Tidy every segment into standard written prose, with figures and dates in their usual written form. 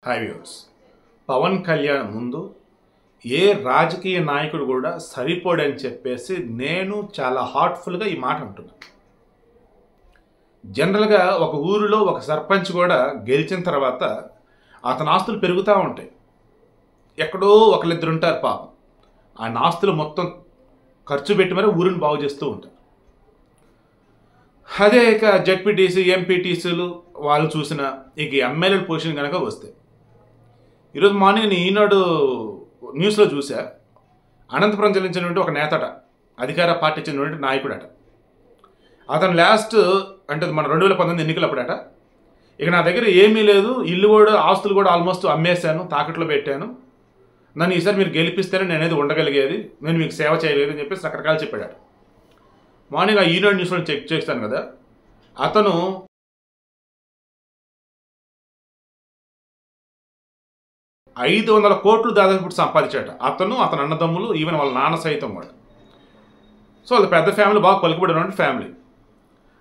Hi viewers. Pawan Kalyan ముందు ఏ రాజకీయ నాయకుడు కూడా సరిపోడని చెప్పేసి నేను చాలా హార్ట్ఫుల్గా ఈ మాట అంటున్నాను. జనరల్గా ఒక ఊరిలో ఒక సర్పంచ్ కూడా గెలిచిన తర్వాత అతని ఆస్తులు పెరుగుతూ ఉంటాయి. ఎక్కడో ఒకళ్ళిద్దరు ఉంటారు పాపం, ఆ ఆస్తులు మొత్తం ఖర్చు పెట్టి మరి ఊరిని బాగు చేస్తూ ఉంటారు. అదే ఇక జెడ్పీటీసీ ఎంపీటీసీలు వాళ్ళు చూసిన ఇక ఎమ్మెల్యేల పొజిషన్ కనుక వస్తే, ఈరోజు మార్నింగ్ నేను ఈనాడు న్యూస్లో చూసా, అనంతపురం జిల్లా చెందినటువంటి ఒక నేతట, అధికార పార్టీ చెందినటువంటి నాయకుడట. అతను లాస్ట్ అంటే మన 2019 ఎన్నికలప్పుడట, ఇక నా దగ్గర ఏమీ లేదు, ఇల్లు కూడా ఆస్తులు కూడా ఆల్మోస్ట్ అమ్మేశాను, తాకట్లో పెట్టాను, నన్ను ఈసారి మీరు గెలిపిస్తేనే నేనేది ఉండగలిగేది, నేను మీకు సేవ చేయలేదు అని చెప్పేసి రకరకాలు చెప్పాడట. మార్నింగ్ ఆ ఈనాడు న్యూస్లో చెక్ చేస్తాను కదా, అతను 500 కోట్లు దాదాపు ఇప్పుడు సంపాదించాట. అతను, అతని అన్నదమ్ములు, ఈవెన్ వాళ్ళ నాన్న సైతం కూడా. సో వాళ్ళ పెద్ద ఫ్యామిలీ, బాగా పలుకుబడినటువంటి ఫ్యామిలీ.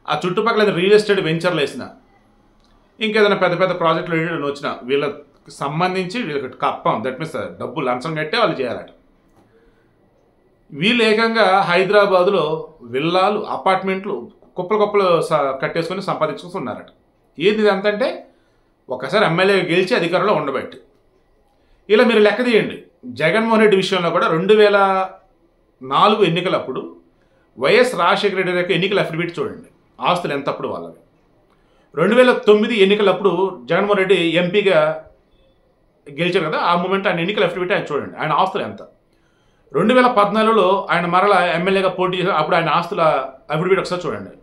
ఆ చుట్టుపక్కల రియల్ ఎస్టేట్ వెంచర్లు వేసిన, ఇంకేదైనా పెద్ద పెద్ద ప్రాజెక్టులు వచ్చినా వీళ్ళకి సంబంధించి వీళ్ళకి కప్పం, దట్ మీన్స్ డబ్బు లంచం కట్టే వాళ్ళు చేయాలట. వీళ్ళు ఏకంగా హైదరాబాదులో విల్లాలు, అపార్ట్మెంట్లు కుప్పలు కుప్పలు కట్టేసుకొని సంపాదించుకున్నారట. ఏది ఇదంతంటే ఒకసారి ఎమ్మెల్యేగా గెలిచి అధికారంలో ఉండబట్టి. ఇలా మీరు లెక్క తీయండి. జగన్మోహన్ రెడ్డి విషయంలో కూడా 2004 ఎన్నికలప్పుడు వైఎస్ రాజశేఖర రెడ్డి యొక్క ఎన్నికల అఫిడవిట్ చూడండి, ఆస్తులు ఎంతప్పుడు వాళ్ళవి. 2009 ఎన్నికలప్పుడు జగన్మోహన్ రెడ్డి ఎంపీగా గెలిచారు కదా, ఆ మూమెంట్ ఆయన ఎన్నికల అఫిడవిట్ ఆయన చూడండి, ఆయన ఆస్తులు ఎంత. 2014లో ఆయన మరలా ఎమ్మెల్యేగా పోటీ చేశారు, అప్పుడు ఆయన ఆస్తుల అఫిడవిట్ ఒకసారి చూడండి.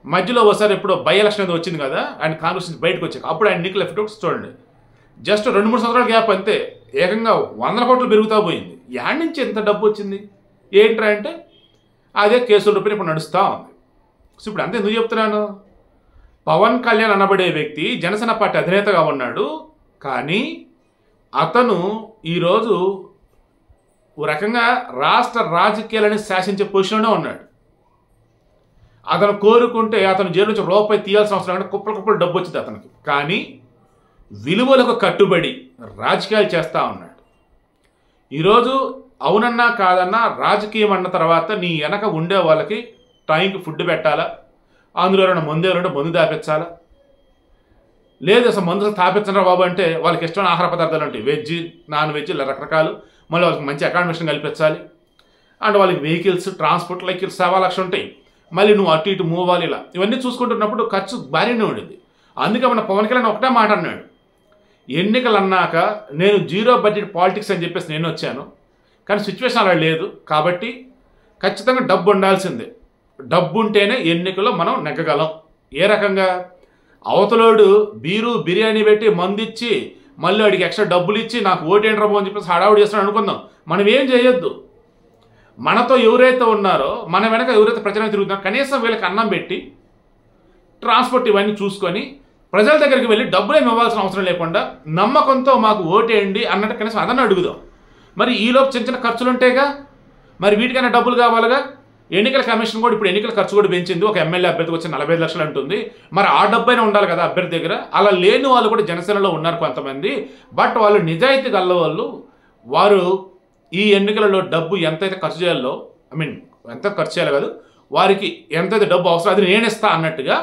మధ్యలో ఒకసారి ఎప్పుడో బై ఎలక్షన్ అనేది వచ్చింది కదా, ఆయన కాంగ్రెస్ నుంచి బయటకు వచ్చాక అప్పుడు ఆయన ఎన్నికల అఫిడవిట్ చూడండి. జస్ట్ 2-3 సంవత్సరాల గ్యాప్ అంతే, ఏకంగా 100 కోట్లు పెరుగుతూ పోయింది. యాడ్ నుంచి ఎంత డబ్బు వచ్చింది ఏంట్రా అంటే, అదే కేసుల రూపాయలు ఇప్పుడు నడుస్తూ ఉంది. సో ఇప్పుడు అంతే ఎందుకు చెప్తున్నాను, పవన్ కళ్యాణ్ అనబడే వ్యక్తి జనసేన పార్టీ అధినేతగా ఉన్నాడు, కానీ అతను ఈరోజు ఓ రకంగా రాష్ట్ర రాజకీయాలని శాసించే పొజిషన్లోనే ఉన్నాడు. అతను కోరుకుంటే అతను జైలు నుంచి రూపాయి తీయాల్సిన అవసరం అంటే కుప్పలు కుప్పలు డబ్బు వచ్చింది అతనికి, కానీ విలువలకు కట్టుబడి రాజకీయాలు చేస్తూ ఉన్నాడు. ఈరోజు అవునన్నా కాదన్నా రాజకీయం అన్న తర్వాత నీ వెనక ఉండే వాళ్ళకి టైంకి ఫుడ్ పెట్టాలా, అందులో ఏమైనా మందు ఎవరంటే మందు దాపించాలా, లేదు అసలు మందు తాపించరా బాబు అంటే వాళ్ళకి ఇష్టమైన ఆహార పదార్థాలు ఉంటాయి, వెజ్ నాన్ వెజ్ ఇలా రకరకాలు, మళ్ళీ వాళ్ళకి మంచి అకామిడేషన్ కల్పించాలి, అండ్ వాళ్ళకి వెహికల్స్ ట్రాన్స్పోర్ట్ లైక్ 1.25 లక్షలు ఉంటాయి, మళ్ళీ నువ్వు అటు ఇటు మూవ్ అవ్వాలి, ఇలా ఇవన్నీ చూసుకుంటున్నప్పుడు ఖర్చు భారీనే ఉండేది. అందుకే మన పవన్ కళ్యాణ్ ఒకటే మాట అన్నాడు, ఎన్నికలు అన్నాక నేను జీరో బడ్జెట్ పాలిటిక్స్ అని చెప్పేసి నేను వచ్చాను, కానీ సిచ్యువేషన్ అలా లేదు, కాబట్టి ఖచ్చితంగా డబ్బు ఉండాల్సిందే, డబ్బు ఉంటేనే ఎన్నికల్లో మనం నెగ్గగలం. ఏ రకంగా అవతలోడు బీరు బిర్యానీ పెట్టి మందు ఇచ్చి మళ్ళీ వాడికి ఎక్స్ట్రా డబ్బులు ఇచ్చి నాకు ఓటేంటి రాబో అని చెప్పేసి హడావుడి చేస్తాడు అనుకుందాం, మనం ఏం చేయొద్దు. మనతో ఎవరైతే ఉన్నారో, మన వెనక ఎవరైతే ప్రజలను తిరుగుతున్నారో కనీసం వీళ్ళకి అన్నం పెట్టి ట్రాన్స్పోర్ట్ ఇవన్నీ చూసుకొని ప్రజల దగ్గరికి వెళ్ళి డబ్బులేమి ఇవ్వాల్సిన అవసరం లేకుండా నమ్మకంతో మాకు ఓటేయండి అన్నట్టు కనీసం అదన్నీ అడుగుదాం. మరి ఈలోపు చిన్న చిన్న ఖర్చులు ఉంటాయిగా, మరి వీటికైనా డబ్బులు కావాలిగా. ఎన్నికల కమిషన్ కూడా ఇప్పుడు ఎన్నికల ఖర్చు కూడా పెంచింది, ఒక ఎమ్మెల్యే అభ్యర్థికి వచ్చి 45 లక్షలు అంటుంది, మరి ఆ డబ్బైనా ఉండాలి కదా అభ్యర్థి దగ్గర. అలా లేని వాళ్ళు కూడా జనసేనలో ఉన్నారు కొంతమంది, బట్ వాళ్ళు నిజాయితీ గల వాళ్ళు, వారు ఈ ఎన్నికలలో డబ్బు ఎంతైతే ఖర్చు చేయాలో, ఎంత ఖర్చు చేయాలి కాదు, వారికి ఎంతైతే డబ్బు అవసరం అది నేను ఇస్తా అన్నట్టుగా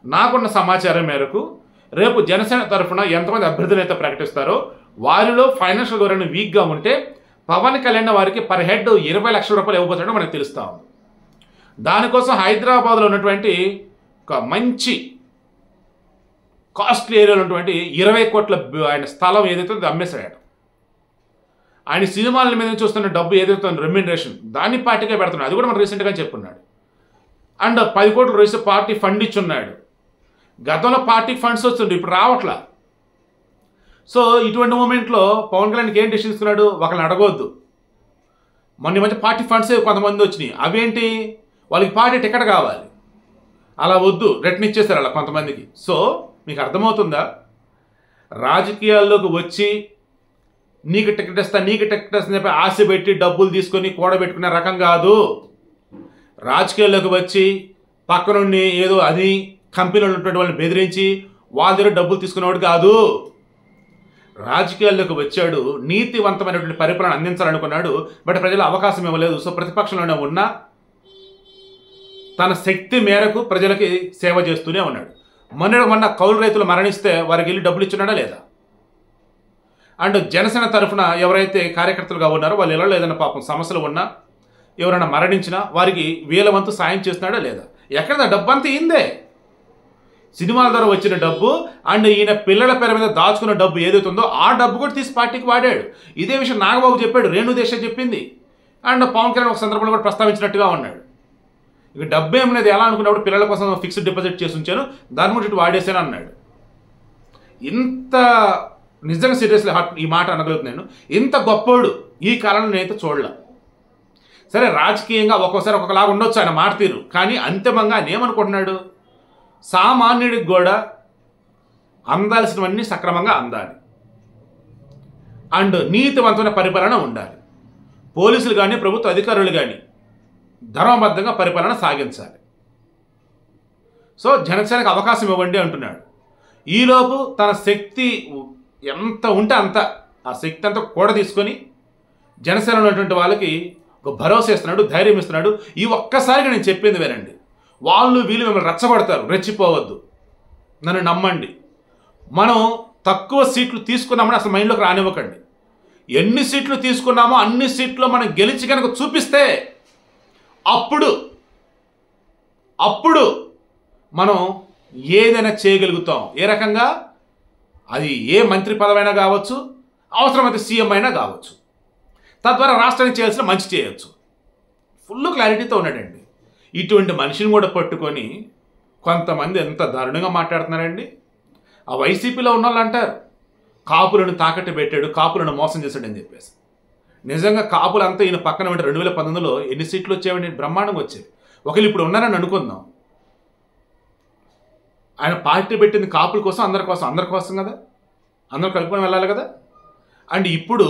నాకున్న సమాచారం మేరకు రేపు జనసేన తరఫున ఎంతమంది అభ్యర్థులు అయితే ప్రకటిస్తారో వారిలో ఫైనాన్షియల్ గవర్నెన్స్ వీక్గా ఉంటే పవన్ కళ్యాణ్ వారికి పర్ హెడ్ 20 లక్షల రూపాయలు ఇవ్వబోతున్నట్టు మనకు తెలుస్తూ ఉంది. దానికోసం హైదరాబాద్లో ఉన్నటువంటి ఒక మంచి కాస్ట్లీ ఏరియాలో ఉన్నటువంటి 20 కోట్ల ఆయన స్థలం ఏదైతే అమ్మేశాడు. ఆయన సినిమాల మీద చూస్తున్న డబ్బు ఏదైతే రెమ్యూనరేషన్ దాన్ని పార్టీకే పెడుతున్నాడు, అది కూడా మనం రీసెంట్గా చెప్పున్నాడు. అండ్ 10 కోట్లు రేసి పార్టీ ఫండ్ ఇచ్చున్నాడు. గతంలో పార్టీ ఫండ్స్ వస్తుండే, ఇప్పుడు రావట్లా. సో ఇటువంటి మూమెంట్లో పవన్ కళ్యాణ్కి ఏం డెసిషన్ తీసుకున్నాడు, ఒకరిని అడగొద్దు. మొన్న మధ్య పార్టీ ఫండ్స్ కొంతమంది వచ్చినాయి, అవేంటి వాళ్ళకి పార్టీ టికెట్ కావాలి, అలా వద్దు రిటర్న్ ఇచ్చేస్తారు అలా కొంతమందికి. సో మీకు అర్థమవుతుందా, రాజకీయాల్లోకి వచ్చి నీకు టికెట్ ఇస్తా నీకు టికెట్ ఇస్తా చెప్పి ఆశ పెట్టి డబ్బులు తీసుకొని కూడబెట్టుకునే రకం కాదు. రాజకీయాల్లోకి వచ్చి పక్కనుండి ఏదో అది కంపెనీలో ఉన్నటువంటి వాళ్ళని బెదిరించి వాళ్ళ దగ్గర డబ్బులు తీసుకునేవాడు కాదు. రాజకీయాల్లోకి వచ్చాడు, నీతివంతమైనటువంటి పరిపాలన అందించాలనుకున్నాడు. బట్ ప్రజలు అవకాశం ఇవ్వలేదు. సో ప్రతిపక్షంలోనే ఉన్నా తన శక్తి మేరకు ప్రజలకి సేవ చేస్తూనే ఉన్నాడు. మొన్న కౌలు రైతులు మరణిస్తే వారికి వెళ్ళి డబ్బులు ఇచ్చినాడా లేదా? అండ్ జనసేన తరఫున ఎవరైతే కార్యకర్తలుగా ఉన్నారో వాళ్ళ ఇళ్ళలో ఏదైనా పాపం సమస్యలు ఉన్నా, ఎవరైనా మరణించినా వారికి వీళ్ళ వంతు సాయం చేస్తున్నాడా లేదా? ఎక్కడ డబ్బు అంతా ఇందే. సినిమాల ద్వారా వచ్చిన డబ్బు అండ్ ఈయన పిల్లల పేరు మీద దాచుకున్న డబ్బు ఏదైతే ఉందో ఆ డబ్బు కూడా తీసి పార్టీకి వాడాడు. ఇదే విషయం నాగబాబు చెప్పాడు, రేణు దేశ చెప్పింది, అండ్ పవన్ కళ్యాణ్ ఒక సందర్భంలో కూడా ప్రస్తావించినట్టుగా ఉన్నాడు. ఇక డబ్బు ఏం లేదు, ఎలా అనుకున్నప్పుడు పిల్లల కోసం ఫిక్స్డ్ డిపాజిట్ చేసి ఉంచాను, దాని గురించి వాడేసాను అన్నాడు. ఇంత నిజంగా సీరియస్లీ ఈ మాట అనగలుగుతున్నాను. ఇంత గొప్పోడు ఈ కాలంలో నేనైతే చూడలే. సరే రాజకీయంగా ఒక్కోసారి ఒక్కొక్కలాగా ఉండొచ్చు ఆయన మాట తీరు, కానీ అంతిమంగా ఆయన ఏమనుకుంటున్నాడు, సామాన్యుడికి కూడా అందాల్సినవన్నీ సక్రమంగా అందాలి అండ్ నీతివంతమైన పరిపాలన ఉండాలి. పోలీసులు కానీ ప్రభుత్వ అధికారులు కానీ ధర్మబద్ధంగా పరిపాలన సాగించాలి. సో జనసేనకు అవకాశం ఇవ్వండి అంటున్నాడు. ఈలోపు తన శక్తి ఎంత ఉంటే అంత ఆ శక్తి అంతా కూడా తీసుకొని జనసేన ఉన్నటువంటి వాళ్ళకి ఒక భరోసా ఇస్తున్నాడు, ధైర్యం ఇస్తున్నాడు. ఈ ఒక్కసారిగా నేను చెప్పింది వినండి, వాళ్ళు వీళ్ళు మిమ్మల్ని రెచ్చగొడతారు, రెచ్చిపోవద్దు, నన్ను నమ్మండి. మనం తక్కువ సీట్లు తీసుకున్నామని అసలు మైండ్లోకి రానివ్వకండి. ఎన్ని సీట్లు తీసుకున్నామో అన్ని సీట్లు మనం గెలిచి కనుక చూపిస్తే అప్పుడు మనం ఏదైనా చేయగలుగుతాం. ఏ రకంగా? అది ఏ మంత్రి పదవైనా కావచ్చు, అవసరమైతే సీఎం అయినా కావచ్చు. తద్వారా రాష్ట్రానికి చేయాల్సిన మంచి చేయొచ్చు. ఫుల్ క్లారిటీతో ఉన్నాడండి. ఇటువంటి మనిషిని కూడా పట్టుకొని కొంతమంది ఎంత దారుణంగా మాట్లాడుతున్నారండి. ఆ వైసీపీలో ఉన్న వాళ్ళు అంటారు కాపులను తాకట్టు పెట్టాడు, కాపులను మోసం చేశాడని చెప్పేసి. నిజంగా కాపులంతా ఈయన పక్కన ఉంటే 2019లో ఎన్ని సీట్లు వచ్చేవండి? బ్రహ్మాండంగా వచ్చేవి. ఒకళ్ళు ఇప్పుడు ఉన్నారని అనుకుందాం. ఆయన పార్టీ పెట్టింది కాపుల కోసం, అందరి కోసం కదా, అందరూ కలుపుకొని వెళ్ళాలి కదా. అండ్ ఇప్పుడు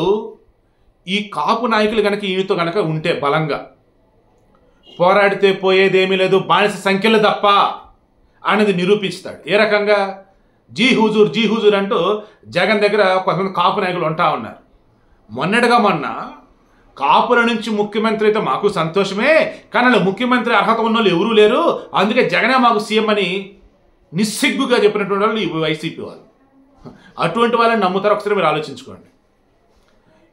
ఈ కాపు నాయకులు కనుక ఈయనతో కనుక ఉంటే బలంగా పోరాడితే పోయేదేమీ లేదు, బానిస సంఖ్యలు తప్ప అనేది నిరూపిస్తాడు. ఏ రకంగా? జీ హుజూర్ అంటూ జగన్ దగ్గర కొంతమంది కాపు నాయకులు ఉంటా ఉన్నారు. మొన్న కాపుల నుంచి ముఖ్యమంత్రి అయితే మాకు సంతోషమే, కానీ ముఖ్యమంత్రి అర్హత ఉన్న వాళ్ళు ఎవరూ లేరు, అందుకే జగనే మాకు సీఎం అని నిస్సిగ్గుగా చెప్పినటువంటి వాళ్ళు ఈ వైసీపీ వాళ్ళు. అటువంటి వాళ్ళని నమ్ముతారు? ఒకసారి మీరు ఆలోచించుకోండి.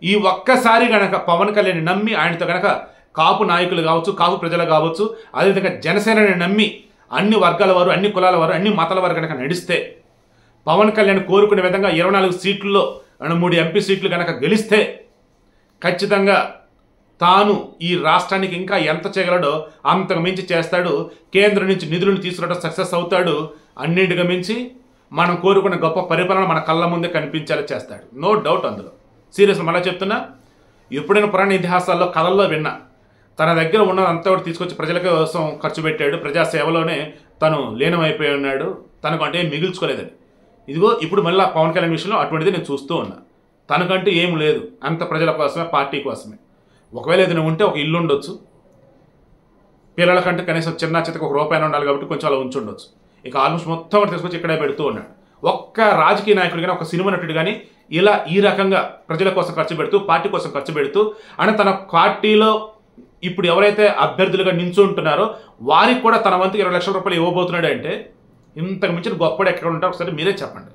ఈ ఒక్కసారి కనుక పవన్ కళ్యాణ్ నమ్మి ఆయనతో కనుక కాపు నాయకులు కావచ్చు, కాపు ప్రజలు కావచ్చు, అదేవిధంగా జనసేనని నమ్మి అన్ని వర్గాల వారు, అన్ని కులాల వారు, అన్ని మతాల వారు కనుక నడిస్తే, పవన్ కళ్యాణ్ కోరుకునే విధంగా 24 సీట్లలో 3 ఎంపీ సీట్లు కనుక గెలిస్తే ఖచ్చితంగా తాను ఈ రాష్ట్రానికి ఇంకా ఎంత చేయగలడో అంతకు మించి చేస్తాడు. కేంద్రం నుంచి నిధులను తీసుకురావడం సక్సెస్ అవుతాడు. అన్నింటిగా మించి మనం కోరుకున్న గొప్ప పరిపాలన మన కళ్ళ ముందే కనిపించేలా చేస్తాడు. నో డౌట్ అందులో. సీరియస్ మళ్ళీ చెప్తున్నా, ఎప్పుడైనా పురాణ ఇతిహాసాల్లో కథల్లో విన్నా, తన దగ్గర ఉన్నదంతా కూడా తీసుకొచ్చి ప్రజల కోసం ఖర్చు పెట్టాడు, ప్రజాసేవలోనే తను లీనమైపోయి ఉన్నాడు, తనకు అంటే ఏం మిగిల్చుకోలేదని. ఇదిగో ఇప్పుడు మళ్ళీ పవన్ కళ్యాణ్ విషయంలో అటువంటిది నేను చూస్తూ ఉన్నా. తనకంటూ ఏం లేదు, అంత ప్రజల కోసమే, పార్టీ కోసమే. ఒకవేళ ఏదైనా ఉంటే ఒక ఇల్లు ఉండొచ్చు, పిల్లలకంటే కనీసం చిన్న చితకు ₹1 ఉండాలి కాబట్టి కొంచెం అలా ఉంచుండొచ్చు. ఇక ఆల్మోస్ట్ మొత్తం కూడా తీసుకొచ్చి ఇక్కడే పెడుతూ ఉన్నాడు. ఒక్క రాజకీయ నాయకుడు కానీ, ఒక సినిమా నటుడు కానీ ఇలా ఈ రకంగా ప్రజల కోసం ఖర్చు పెడుతూ, పార్టీ కోసం ఖర్చు పెడుతూ, అని తన పార్టీలో ఇప్పుడు ఎవరైతే అభ్యర్థులుగా నించుంటున్నారో వారికి కూడా తన వంతు ₹20 లక్షల ఇవ్వబోతున్నాడు అంటే ఇంతకు మించిన గొప్పడు ఎక్కడ ఉంటారో ఒకసారి మీరే చెప్పండి.